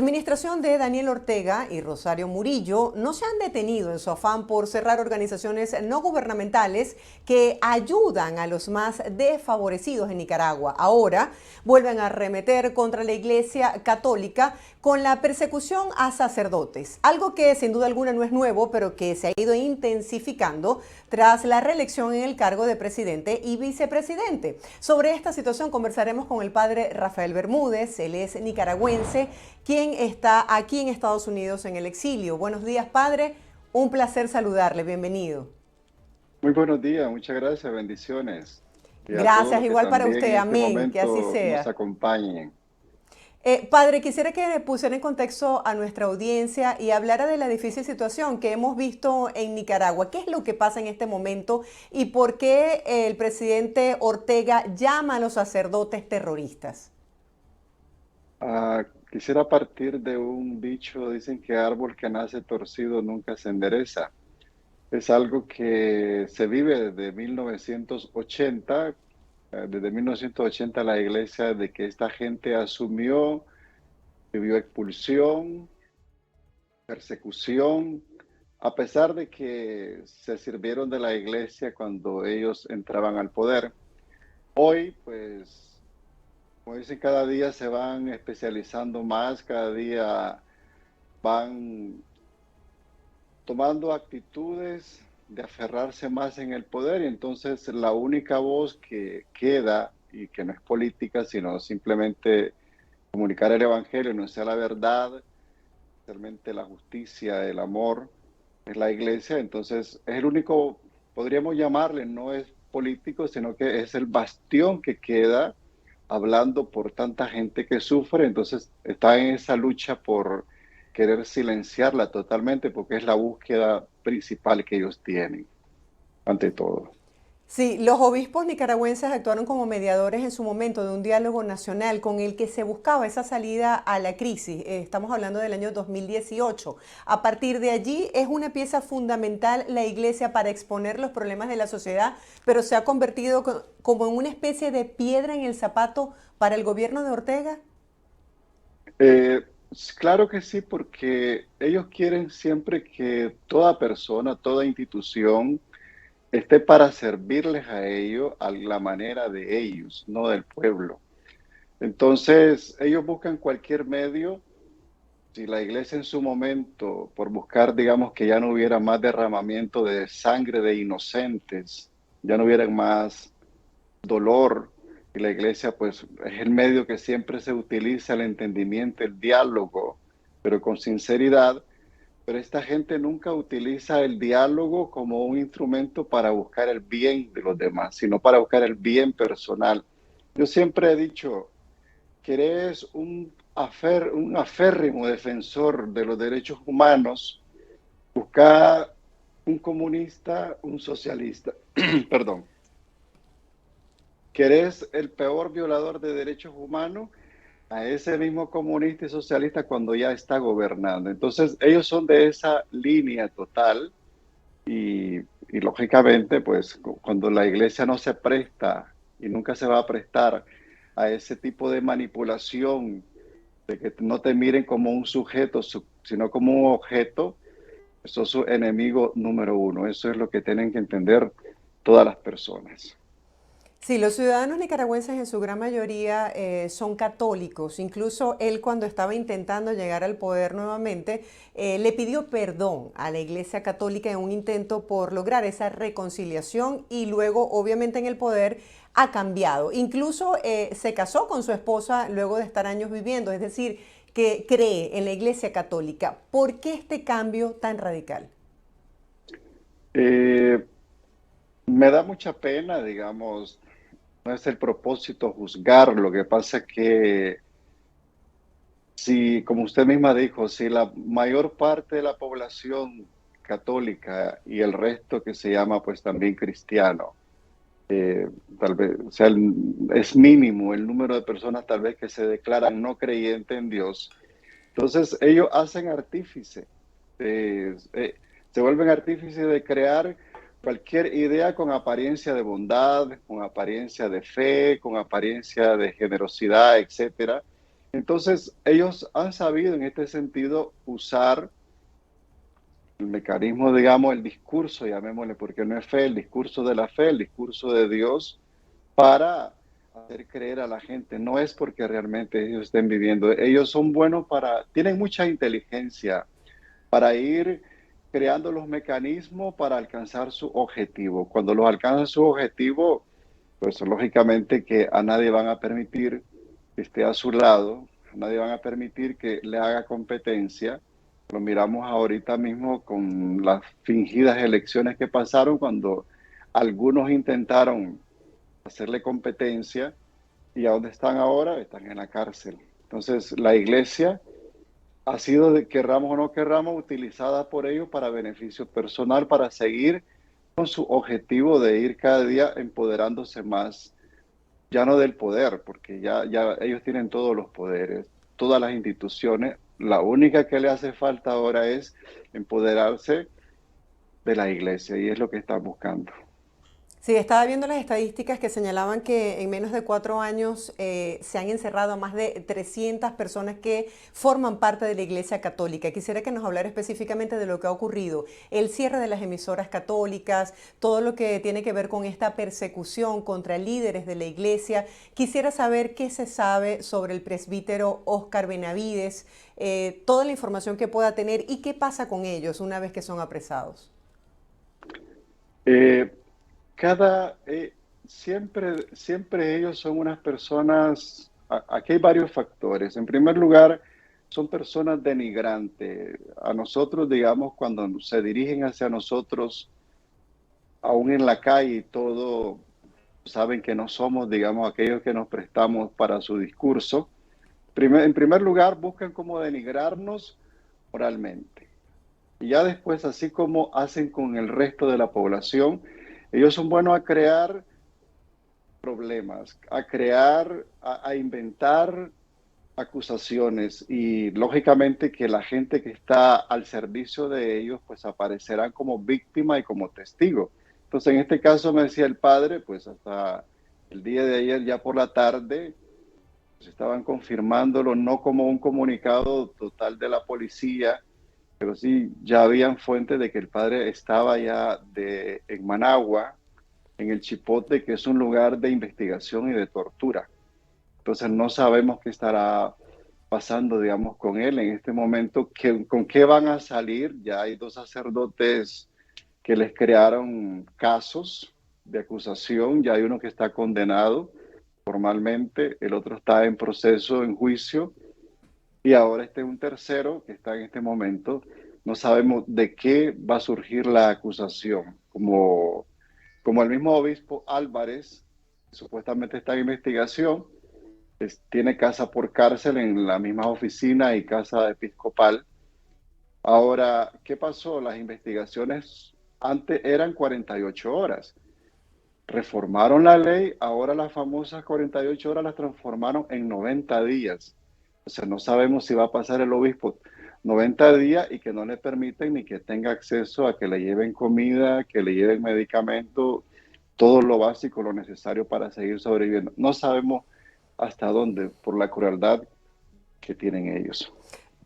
La administración de Daniel Ortega y Rosario Murillo no se han detenido en su afán por cerrar organizaciones no gubernamentales que ayudan a los más desfavorecidos en Nicaragua. Ahora vuelven a arremeter contra la Iglesia Católica con la persecución a sacerdotes, algo que sin duda alguna no es nuevo, pero que se ha ido intensificando tras la reelección en el cargo de presidente y vicepresidente. Sobre esta situación conversaremos con el padre Rafael Bermúdez. Él es nicaragüense, quien está aquí en Estados Unidos en el exilio. Buenos días, padre. Un placer saludarle. Bienvenido. Muy buenos días, muchas gracias, bendiciones. Y a todos Gracias, los que igual para también usted. en este Amén. Que así momento nos sea. acompañen. Padre, quisiera que pusiera en contexto a nuestra audiencia y hablara de la difícil situación que hemos visto en Nicaragua. ¿Qué es lo que pasa en este momento y por qué el presidente Ortega llama a los sacerdotes terroristas? Quisiera partir de un dicho, dicen que árbol que nace torcido nunca se endereza. Es algo que se vive desde 1980. Desde 1980 la iglesia de que esta gente asumió, vivió expulsión, persecución, a pesar de que se sirvieron de la iglesia cuando ellos entraban al poder. Hoy, pues, como dicen, cada día se van especializando más, cada día van tomando actitudes de aferrarse más en el poder y entonces la única voz que queda y que no es política, sino simplemente comunicar el evangelio, no sea la verdad, realmente la justicia, el amor, es la iglesia. Entonces es el único, podríamos llamarle, no es político, sino que es el bastión que queda hablando por tanta gente que sufre. Entonces está en esa lucha por querer silenciarla totalmente, porque es la búsqueda principal que ellos tienen, ante todo. Sí, los obispos nicaragüenses actuaron como mediadores en su momento de un diálogo nacional con el que se buscaba esa salida a la crisis. Estamos hablando del año 2018. A partir de allí es una pieza fundamental la Iglesia para exponer los problemas de la sociedad, pero se ha convertido como en una especie de piedra en el zapato para el gobierno de Ortega. Eh, claro que sí, porque ellos quieren siempre que toda persona, toda institución, esté para servirles a ellos a la manera de ellos, no del pueblo. Entonces, ellos buscan cualquier medio. Si la iglesia en su momento, por buscar, digamos, que ya no hubiera más derramamiento de sangre de inocentes, ya no hubiera más dolor, y la iglesia, pues, es el medio que siempre se utiliza, el entendimiento, el diálogo, pero con sinceridad. Pero esta gente nunca utiliza el diálogo como un instrumento para buscar el bien de los demás, sino para buscar el bien personal. Yo siempre he dicho que eres un aférrimo defensor de los derechos humanos, busca un comunista, un socialista, perdón, que eres el peor violador de derechos humanos, a ese mismo comunista y socialista cuando ya está gobernando. Entonces, ellos son de esa línea total y lógicamente, pues cuando la iglesia no se presta y nunca se va a prestar a ese tipo de manipulación, de que no te miren como un sujeto, sino como un objeto, eso es su enemigo número uno. Eso es lo que tienen que entender todas las personas. Sí, los ciudadanos nicaragüenses en su gran mayoría son católicos. Incluso él cuando estaba intentando llegar al poder nuevamente, le pidió perdón a la Iglesia Católica en un intento por lograr esa reconciliación y luego obviamente en el poder ha cambiado. Incluso se casó con su esposa luego de estar años viviendo, es decir, que cree en la Iglesia Católica. ¿Por qué este cambio tan radical? Eh, Me da mucha pena, digamos, no es el propósito juzgar, lo que pasa es que si, como usted misma dijo, si la mayor parte de la población católica y el resto que se llama pues también cristiano, tal vez, o sea, es mínimo el número de personas tal vez que se declaran no creyentes en Dios, entonces ellos hacen artífice, se vuelven artífices de crear cualquier idea con apariencia de bondad, con apariencia de fe, con apariencia de generosidad, etcétera. Entonces, ellos han sabido en este sentido usar el mecanismo, digamos, el discurso, llamémosle, porque no es fe, el discurso de la fe, el discurso de Dios, para hacer creer a la gente. No es porque realmente ellos estén viviendo. Ellos son buenos tienen mucha inteligencia para ir creando los mecanismos para alcanzar su objetivo. Cuando los alcanzan su objetivo, pues lógicamente que a nadie van a permitir que esté a su lado, a nadie van a permitir que le haga competencia. Lo miramos ahorita mismo con las fingidas elecciones que pasaron cuando algunos intentaron hacerle competencia y a dónde están ahora, están en la cárcel. Entonces, la iglesia ha sido, querramos o no querramos, utilizada por ellos para beneficio personal, para seguir con su objetivo de ir cada día empoderándose más, ya no del poder, porque ya ellos tienen todos los poderes, todas las instituciones. La única que le hace falta ahora es empoderarse de la iglesia y es lo que están buscando. Sí, estaba viendo las estadísticas que señalaban que en menos de 4 años se han encerrado a más de 300 personas que forman parte de la Iglesia Católica. Quisiera que nos hablara específicamente de lo que ha ocurrido, el cierre de las emisoras católicas, todo lo que tiene que ver con esta persecución contra líderes de la Iglesia. Quisiera saber qué se sabe sobre el presbítero Óscar Benavides, toda la información que pueda tener y qué pasa con ellos una vez que son apresados. Eh, siempre ellos son unas personas, aquí hay varios factores. En primer lugar, son personas denigrantes. A nosotros, digamos, cuando se dirigen hacia nosotros, aún en la calle y todo, saben que no somos, digamos, aquellos que nos prestamos para su discurso. En primer lugar, buscan como denigrarnos moralmente. Y ya después, así como hacen con el resto de la población, ellos son buenos a crear problemas, a inventar acusaciones y lógicamente que la gente que está al servicio de ellos pues aparecerán como víctima y como testigo. Entonces en este caso me decía el padre, pues hasta el día de ayer ya por la tarde pues, estaban confirmándolo no como un comunicado total de la policía, pero sí ya habían fuentes de que el padre estaba en Managua, en el Chipote, que es un lugar de investigación y de tortura. Entonces no sabemos qué estará pasando, digamos, con él en este momento, con qué van a salir. Ya hay dos sacerdotes que les crearon casos de acusación, ya hay uno que está condenado formalmente, el otro está en proceso, en juicio, y ahora este es un tercero que está en este momento. No sabemos de qué va a surgir la acusación, como el mismo obispo Álvarez, supuestamente está en investigación, tiene casa por cárcel en la misma oficina y casa episcopal. Ahora, ¿qué pasó? Las investigaciones antes eran 48 horas. Reformaron la ley, ahora las famosas 48 horas las transformaron en 90 días. O sea, no sabemos si va a pasar el obispo 90 días y que no le permiten ni que tenga acceso a que le lleven comida, que le lleven medicamento, todo lo básico, lo necesario para seguir sobreviviendo. No sabemos hasta dónde, por la crueldad que tienen ellos.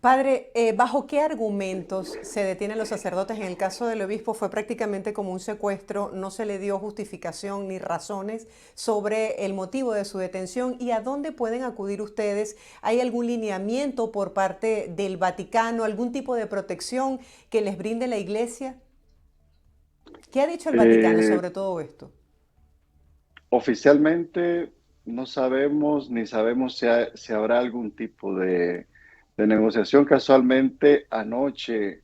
Padre, ¿bajo qué argumentos se detienen los sacerdotes? En el caso del obispo fue prácticamente como un secuestro, no se le dio justificación ni razones sobre el motivo de su detención y a dónde pueden acudir ustedes. ¿Hay algún lineamiento por parte del Vaticano, algún tipo de protección que les brinde la Iglesia? ¿Qué ha dicho el Vaticano Eh, sobre todo esto? Oficialmente no sabemos ni sabemos si habrá algún tipo de negociación. Casualmente anoche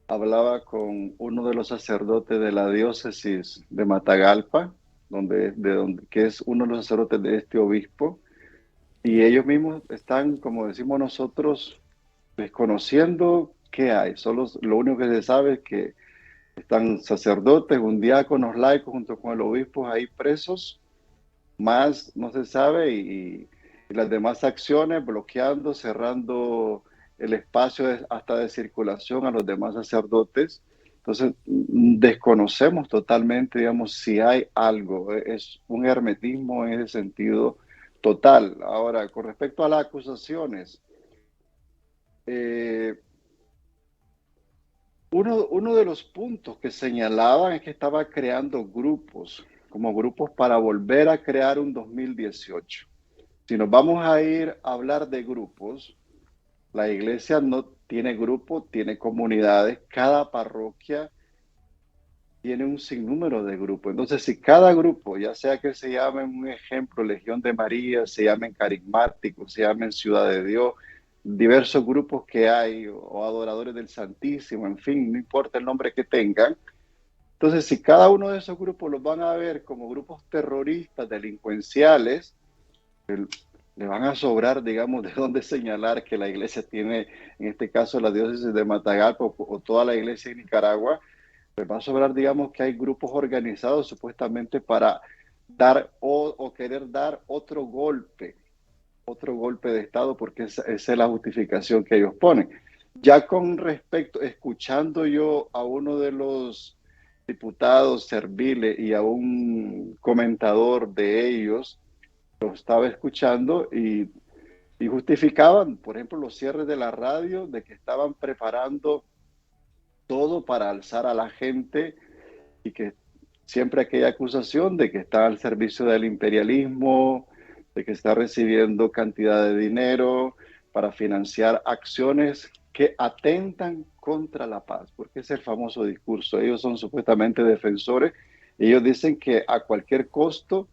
hablaba con uno de los sacerdotes de la diócesis de Matagalpa, que es uno de los sacerdotes de este obispo, y ellos mismos están, como decimos nosotros, desconociendo qué hay. Solo lo único que se sabe es que están sacerdotes, un diácono, laicos junto con el obispo ahí presos, más no se sabe y las demás acciones bloqueando, cerrando el espacio hasta de circulación a los demás sacerdotes. Entonces, desconocemos totalmente, digamos, si hay algo. Es un hermetismo en ese sentido total. Ahora, con respecto a las acusaciones, eh, uno de los puntos que señalaban es que estaba creando grupos, como grupos para volver a crear un 2018. Si nos vamos a ir a hablar de grupos, la iglesia no tiene grupo, tiene comunidades, cada parroquia tiene un sinnúmero de grupos. Entonces, si cada grupo, ya sea que se llamen un ejemplo Legión de María, se llamen carismáticos, se llamen Ciudad de Dios, diversos grupos que hay, o adoradores del Santísimo, en fin, no importa el nombre que tengan. Entonces, si cada uno de esos grupos los van a ver como grupos terroristas, delincuenciales, le van a sobrar, digamos, de dónde señalar que la iglesia tiene, en este caso la diócesis de Matagalpa o toda la iglesia de Nicaragua, pues va a sobrar, digamos, que hay grupos organizados supuestamente para dar o querer dar otro golpe de Estado, porque esa es la justificación que ellos ponen. Ya con respecto, escuchando yo a uno de los diputados serviles y a un comentador de ellos, lo estaba escuchando y justificaban, por ejemplo, los cierres de la radio, de que estaban preparando todo para alzar a la gente y que siempre aquella acusación de que está al servicio del imperialismo, de que está recibiendo cantidad de dinero para financiar acciones que atentan contra la paz, porque es el famoso discurso. Ellos son supuestamente defensores, ellos dicen que a cualquier costo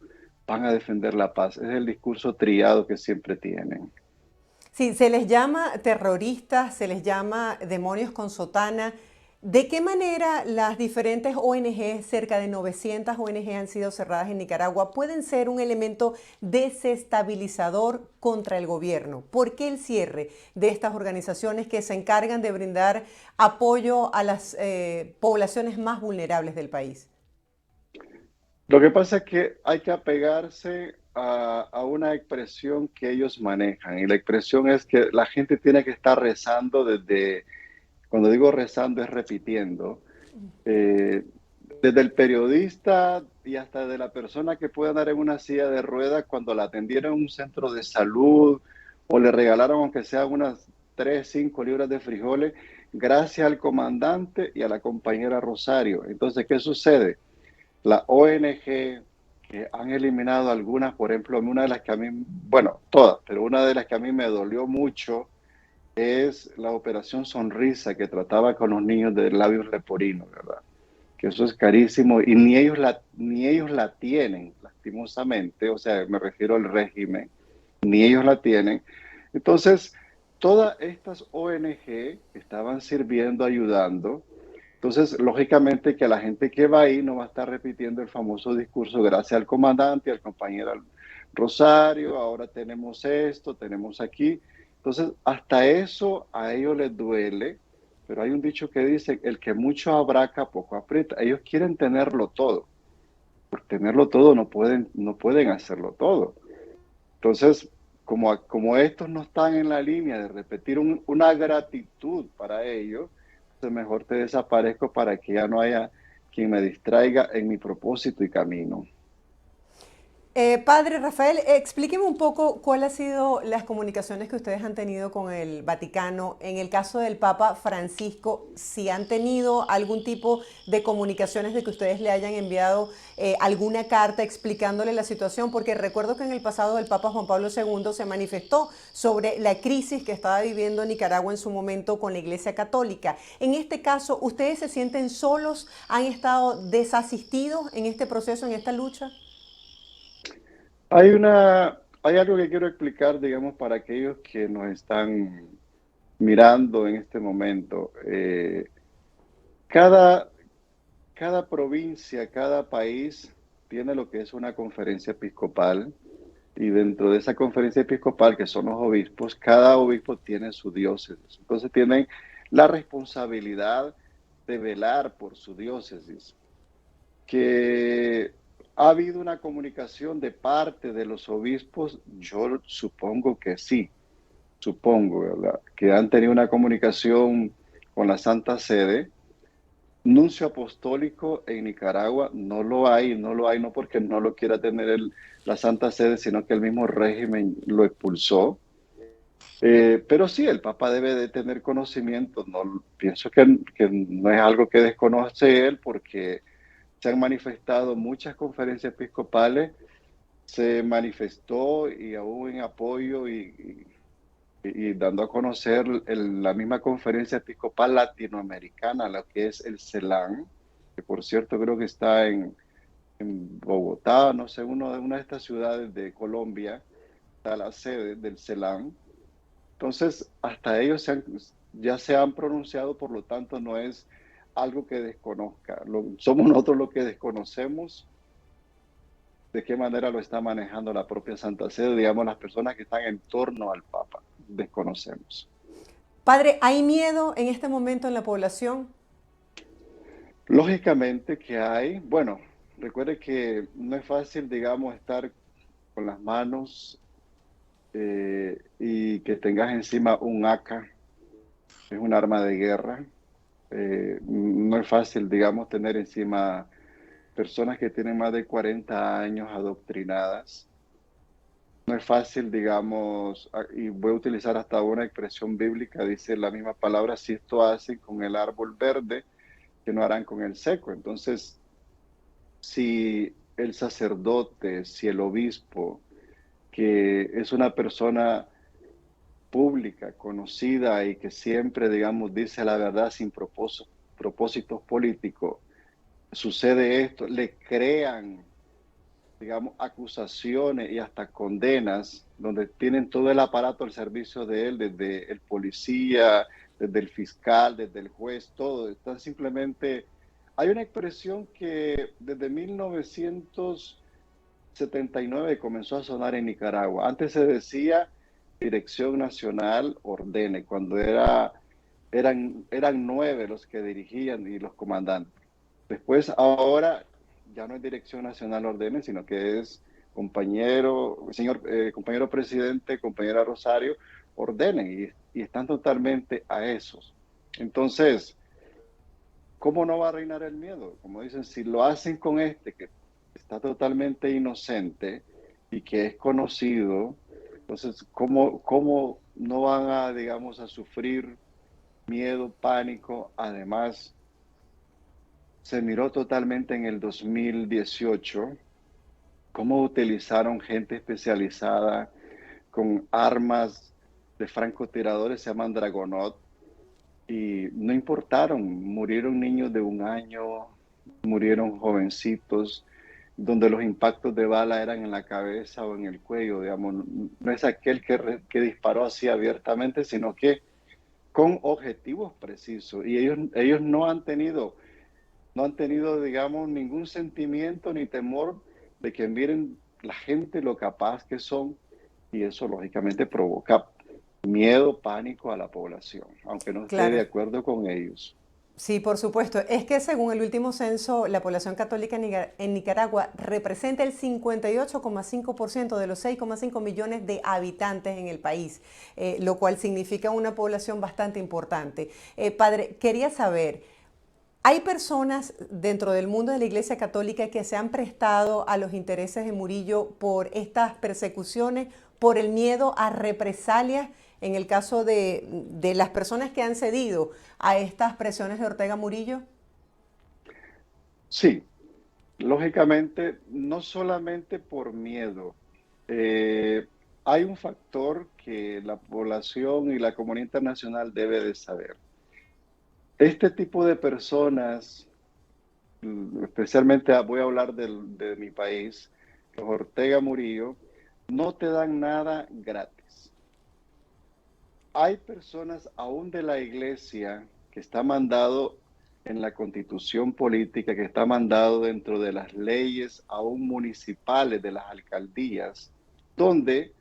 van a defender la paz. Es el discurso trillado que siempre tienen. Sí, se les llama terroristas, se les llama demonios con sotana. ¿De qué manera las diferentes ONG, cerca de 900 ONG han sido cerradas en Nicaragua, pueden ser un elemento desestabilizador contra el gobierno? ¿Por qué el cierre de estas organizaciones que se encargan de brindar apoyo a las poblaciones más vulnerables del país? Lo que pasa es que hay que apegarse a una expresión que ellos manejan, y la expresión es que la gente tiene que estar rezando desde, cuando digo rezando es repitiendo, eh, desde el periodista y hasta de la persona que puede andar en una silla de ruedas cuando la atendieron en un centro de salud o le regalaron aunque sea unas 3 5 libras de frijoles, gracias al comandante y a la compañera Rosario. Entonces, ¿qué sucede? La ONG que han eliminado algunas, por ejemplo, una de las que a mí, bueno, todas, pero una de las que a mí me dolió mucho es la Operación Sonrisa, que trataba con los niños de labios leporinos, ¿verdad? Que eso es carísimo y ni ellos la tienen, lastimosamente, o sea, me refiero al régimen, ni ellos la tienen. Entonces, todas estas ONG estaban sirviendo, ayudando. Entonces, lógicamente que la gente que va ahí no va a estar repitiendo el famoso discurso, gracias al comandante, al compañero Rosario, ahora tenemos esto, tenemos aquí. Entonces, hasta eso a ellos les duele, pero hay un dicho que dice, el que mucho abraca, poco aprieta. Ellos quieren tenerlo todo. Por tenerlo todo no pueden hacerlo todo. Entonces, como estos no están en la línea de repetir una gratitud para ellos, entonces mejor te desaparezco para que ya no haya quien me distraiga en mi propósito y camino. Padre Rafael, explíqueme un poco cuáles han sido las comunicaciones que ustedes han tenido con el Vaticano. En el caso del Papa Francisco, si han tenido algún tipo de comunicaciones de que ustedes le hayan enviado alguna carta explicándole la situación, porque recuerdo que en el pasado el Papa Juan Pablo II se manifestó sobre la crisis que estaba viviendo Nicaragua en su momento con la Iglesia Católica. En este caso, ¿ustedes se sienten solos? ¿Han estado desasistidos en este proceso, en esta lucha? Hay algo que quiero explicar, digamos, para aquellos que nos están mirando en este momento. Cada, cada provincia, cada país tiene lo que es una conferencia episcopal, y dentro de esa conferencia episcopal, que son los obispos, cada obispo tiene su diócesis. Entonces tienen la responsabilidad de velar por su diócesis. Que ha habido una comunicación de parte de los obispos, yo supongo que sí, supongo, ¿verdad? Que han tenido una comunicación con la Santa Sede, nuncio apostólico en Nicaragua no lo hay, no lo hay, no porque no lo quiera tener la Santa Sede, sino que el mismo régimen lo expulsó. Pero sí, el Papa debe de tener conocimiento. No, pienso que no es algo que desconoce él, porque se han manifestado muchas conferencias episcopales, se manifestó y aún en apoyo y dando a conocer la misma conferencia episcopal latinoamericana, lo que es el CELAM, que por cierto creo que está en Bogotá, no sé, una de estas ciudades de Colombia, está la sede del CELAM. Entonces, hasta ellos ya se han pronunciado, por lo tanto, no es algo que desconozca. Somos nosotros los que desconocemos de qué manera lo está manejando la propia Santa Sede, digamos, las personas que están en torno al Papa. Desconocemos. Padre, ¿hay miedo en este momento en la población? Lógicamente que hay, bueno, recuerde que no es fácil, digamos, estar con las manos y que tengas encima un AK, es un arma de guerra. No es fácil, digamos, tener encima personas que tienen más de 40 años adoctrinadas. No es fácil, digamos, y voy a utilizar hasta una expresión bíblica, dice la misma palabra, si esto hacen con el árbol verde, que no harán con el seco. Entonces, si el sacerdote, si el obispo, que es una persona pública, conocida y que siempre, digamos, dice la verdad sin propósitos políticos, sucede esto, le crean, digamos, acusaciones y hasta condenas, donde tienen todo el aparato al servicio de él, desde el policía, desde el fiscal, desde el juez, todo. Están simplemente... Hay una expresión que desde 1979 comenzó a sonar en Nicaragua. Antes se decía Dirección Nacional ordene, cuando eran 9 los que dirigían y los comandantes. Después, ahora ya no es Dirección Nacional ordene, sino que es compañero presidente, compañera Rosario, ordenen y están totalmente a esos. Entonces, ¿cómo no va a reinar el miedo? Como dicen, si lo hacen con este que está totalmente inocente y que es conocido, entonces, ¿cómo no van a, digamos, a sufrir miedo, pánico? Además, se miró totalmente en el 2018 cómo utilizaron gente especializada con armas de francotiradores, se llaman Dragonot, y no importaron, murieron niños de 1 año, murieron jovencitos, donde los impactos de bala eran en la cabeza o en el cuello, digamos, no es aquel que disparó así abiertamente, sino que con objetivos precisos, y ellos no han tenido, digamos, ningún sentimiento ni temor de que miren la gente lo capaz que son, y eso lógicamente provoca miedo, pánico a la población, aunque no esté de Claro. acuerdo con ellos. Sí, por supuesto. Es que según el último censo, la población católica en Nicaragua representa el 58,5% de los 6,5 millones de habitantes en el país, lo cual significa una población bastante importante. Padre, quería saber, ¿hay personas dentro del mundo de la Iglesia Católica que se han prestado a los intereses de Murillo por estas persecuciones, por el miedo a represalias en el caso de las personas que han cedido a estas presiones de Ortega Murillo? Sí, lógicamente, no solamente por miedo. Eh, Hay un factor que la población y la comunidad internacional debe de saber. Este tipo de personas, especialmente voy a hablar de mi país, los Ortega Murillo, no te dan nada gratis. Hay personas aún de la iglesia que está mandado en la constitución política, que está mandado dentro de las leyes aún municipales de las alcaldías, donde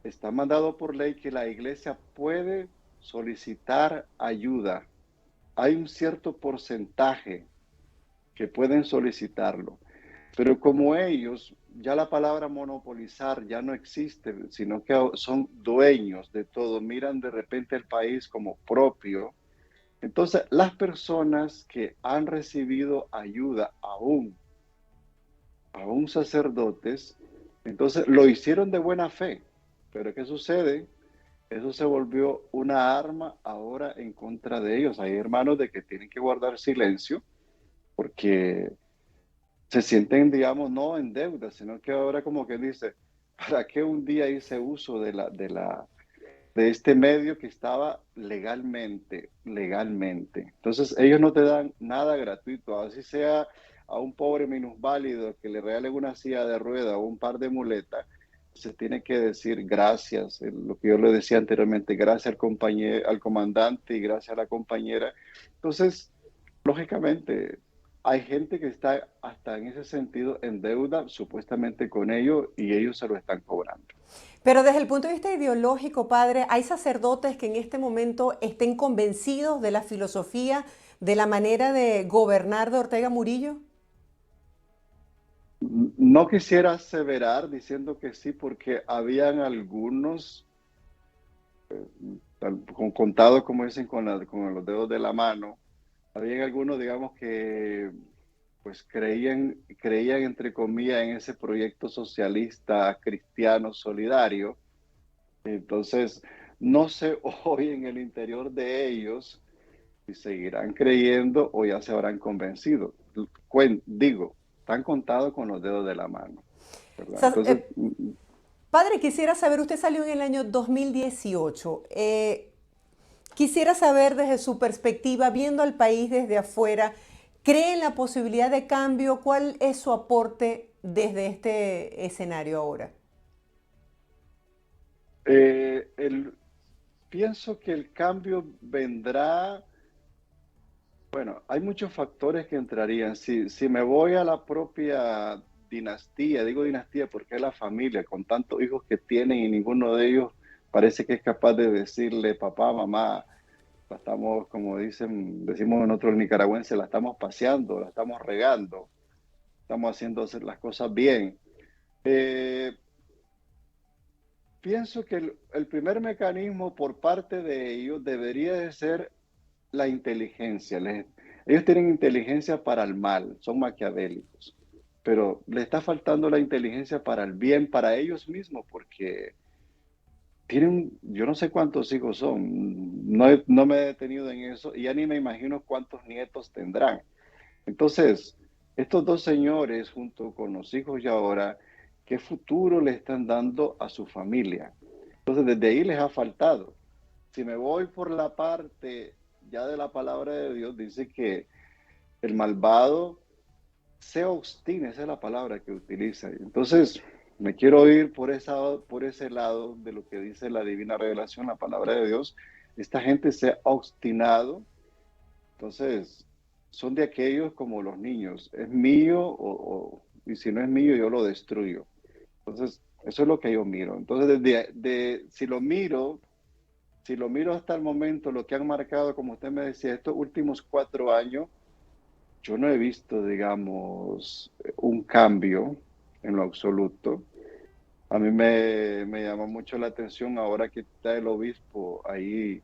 está mandado por ley que la iglesia puede solicitar ayuda. Hay un cierto porcentaje que pueden solicitarlo. Pero como ellos, ya la palabra monopolizar ya no existe, sino que son dueños de todo, miran de repente el país como propio, Entonces, las personas que han recibido ayuda aún sacerdotes, entonces lo hicieron de buena fe. Pero ¿qué sucede? Eso se volvió una arma ahora en contra de ellos. Hay hermanos de que tienen que guardar silencio porque se sienten, digamos, no en deuda, sino que ahora como que dice, ¿para qué un día hice uso de este medio que estaba legalmente? Entonces ellos no te dan nada gratuito, así sea a un pobre minusválido que le regalen una silla de rueda o un par de muletas, se tiene que decir gracias, lo que yo le decía anteriormente, gracias al compañero, al comandante y gracias a la compañera. Entonces, lógicamente, hay gente que está hasta en ese sentido en deuda supuestamente con ellos y ellos se lo están cobrando. Pero desde el punto de vista ideológico, padre, ¿hay sacerdotes que en este momento estén convencidos de la filosofía, de la manera de gobernar de Ortega Murillo? No quisiera aseverar diciendo que sí, porque habían algunos, contados como dicen con los dedos de la mano, habían algunos, digamos, que pues creían entre comillas en ese proyecto socialista, cristiano, solidario. Entonces, no sé hoy en el interior de ellos si seguirán creyendo o ya se habrán convencido. Digo, están contados con los dedos de la mano, ¿verdad? Sa- Entonces, eh, Padre, quisiera saber, usted salió en el año 2018. Quisiera saber desde su perspectiva, viendo al país desde afuera, ¿cree en la posibilidad de cambio? ¿Cuál es su aporte desde este escenario ahora? eh, el, pienso que el cambio vendrá. Bueno, hay muchos factores que entrarían. Si me voy a la propia dinastía, digo dinastía porque es la familia, con tantos hijos que tienen y ninguno de ellos parece que es capaz de decirle papá, mamá, la estamos, como decimos nosotros nicaragüenses, la estamos paseando, la estamos regando, estamos haciendo hacer las cosas bien. Eh, Pienso que el primer mecanismo por parte de ellos debería de ser la inteligencia. Ellos tienen inteligencia para el mal, son maquiavélicos, pero le está faltando la inteligencia para el bien, para ellos mismos, porque tienen, yo no sé cuántos hijos son, no me he detenido en eso y ya ni me imagino cuántos nietos tendrán. Entonces, estos dos señores, junto con los hijos y ahora, ¿qué futuro le están dando a su familia? Entonces, desde ahí les ha faltado. Si me voy por la parte ya de la palabra de Dios, dice que el malvado se obstina, esa es la palabra que utiliza. Entonces, me quiero ir por ese lado de lo que dice la divina revelación, la palabra de Dios. Esta gente se ha obstinado, entonces son de aquellos como los niños, es mío y si no es mío yo lo destruyo. Entonces, eso es lo que yo miro. Entonces, si lo miro hasta el momento, lo que han marcado, como usted me decía, estos últimos 4 años, yo no he visto, digamos, un cambio en lo absoluto. A mí me llama mucho la atención ahora que está el obispo ahí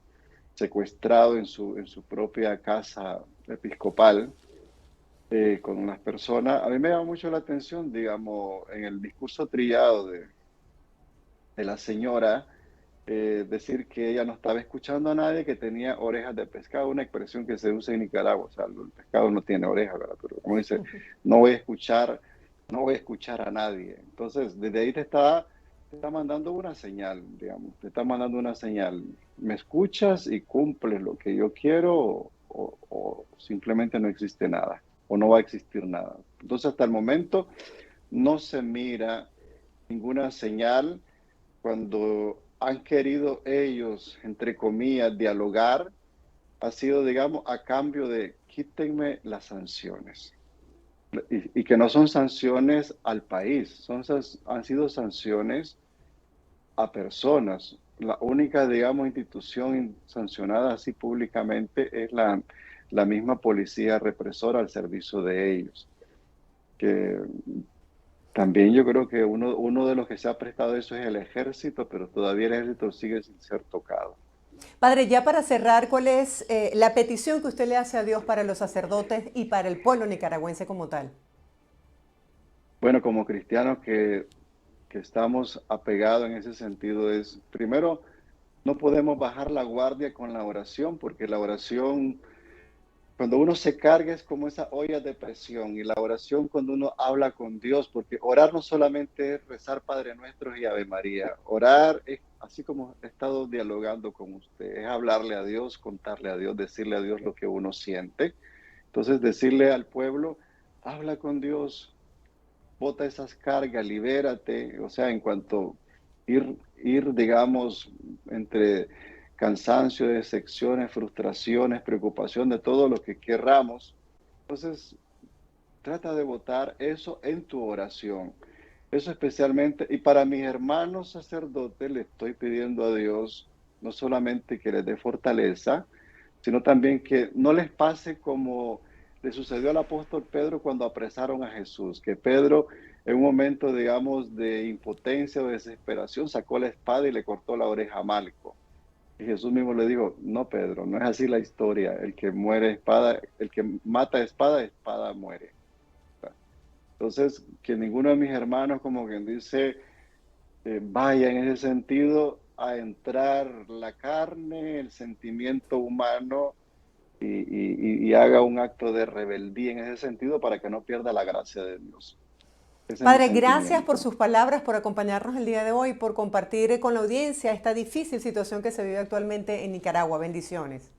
secuestrado en su propia casa episcopal con las personas. A mí me llama mucho la atención, digamos, en el discurso trillado de la señora, decir que ella no estaba escuchando a nadie, que tenía orejas de pescado, una expresión que se usa en Nicaragua, o sea, el pescado no tiene orejas, ¿verdad? Pero como dice, no voy a escuchar, no voy a escuchar a nadie. Entonces, desde ahí te está mandando una señal, digamos, te está mandando una señal. ¿Me escuchas y cumples lo que yo quiero o simplemente no existe nada o no va a existir nada? Entonces, hasta el momento no se mira ninguna señal cuando han querido ellos, entre comillas, dialogar, ha sido, digamos, a cambio de quítenme las sanciones. Y que no son sanciones al país, han sido sanciones a personas. La única, digamos, institución sancionada así públicamente es la misma policía represora al servicio de ellos. Que también yo creo que uno de los que se ha prestado eso es el ejército, pero todavía el ejército sigue sin ser tocado. Padre, ya para cerrar, ¿cuál es la petición que usted le hace a Dios para los sacerdotes y para el pueblo nicaragüense como tal? Bueno, como cristianos que estamos apegados en ese sentido es, primero, no podemos bajar la guardia con la oración, porque la oración, cuando uno se carga es como esa olla de presión, y la oración cuando uno habla con Dios, porque orar no solamente es rezar Padre Nuestro y Ave María, orar es, así como he estado dialogando con usted, es hablarle a Dios, contarle a Dios, decirle a Dios lo que uno siente. Entonces decirle al pueblo, habla con Dios, bota esas cargas, libérate, o sea, en cuanto digamos, entre cansancio, decepciones, frustraciones, preocupación de todo lo que querramos. Entonces, trata de botar eso en tu oración. Eso especialmente, y para mis hermanos sacerdotes le estoy pidiendo a Dios no solamente que les dé fortaleza, sino también que no les pase como le sucedió al apóstol Pedro cuando apresaron a Jesús, que Pedro en un momento, digamos, de impotencia o desesperación sacó la espada y le cortó la oreja a Malco. Y Jesús mismo le dijo, no, Pedro, no es así la historia, el que muere espada, el que mata espada, espada muere. Entonces, que ninguno de mis hermanos, como quien dice, vaya en ese sentido a entrar la carne, el sentimiento humano y haga un acto de rebeldía en ese sentido para que no pierda la gracia de Dios. Ese es mi Padre, gracias por sentimiento. sus palabras, por acompañarnos el día de hoy, por compartir con la audiencia esta difícil situación que se vive actualmente en Nicaragua. Bendiciones.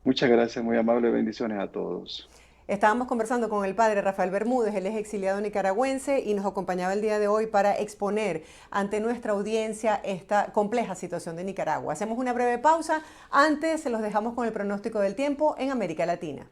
Muchas gracias, muy amable, bendiciones a todos. Estábamos conversando con el padre Rafael Bermúdez, él es exiliado nicaragüense y nos acompañaba el día de hoy para exponer ante nuestra audiencia esta compleja situación de Nicaragua. Hacemos una breve pausa, antes se los dejamos con el pronóstico del tiempo en América Latina.